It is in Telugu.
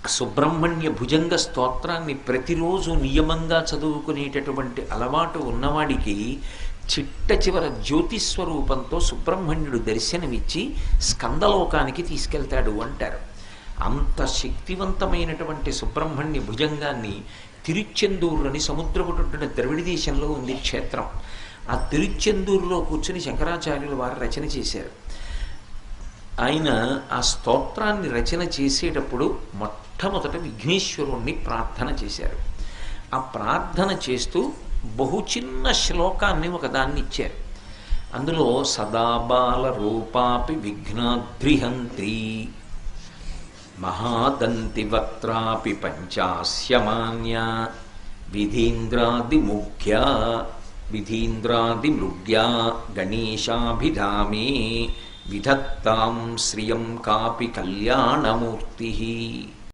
సుబ్రహ్మణ్య భుజంగ స్తోత్రాన్ని ప్రతిరోజు నియమంగా చదువుకునేటటువంటి అలవాటు ఉన్నవాడికి చిట్ట చివర జ్యోతిస్వరూపంతో సుబ్రహ్మణ్యుడు దర్శనమిచ్చి స్కందలోకానికి తీసుకెళ్తాడు అంటారు. అంత శక్తివంతమైనటువంటి సుబ్రహ్మణ్య భుజంగాన్ని తిరుచెందూరు అని సముద్రపుటొడ్డున ద్రవిడ దేశంలో ఉంది క్షేత్రం. ఆ తిరుచెందూరులో కూర్చుని శంకరాచార్యులు వారు రచన చేశారు. ఆయన ఆ స్తోత్రాన్ని రచన చేసేటప్పుడు మొట్టమొదట విఘ్నేశ్వరుణ్ణి ప్రార్థన చేశారు. ఆ ప్రార్థన చేస్తూ బహు చిన్న శ్లోకాన్ని ఒకదాన్ని ఇచ్చారు. అందులో సదాబాల రూపాపి విఘ్నాద్రిహంత్రి మహాదంతి వక్త్రాపి పంచాస్యమాన్య విధీంద్రాదిమృగ్యా గణేశాభిధామే విధత్తాం శ్రియం కాపి కళ్యాణమూర్తి.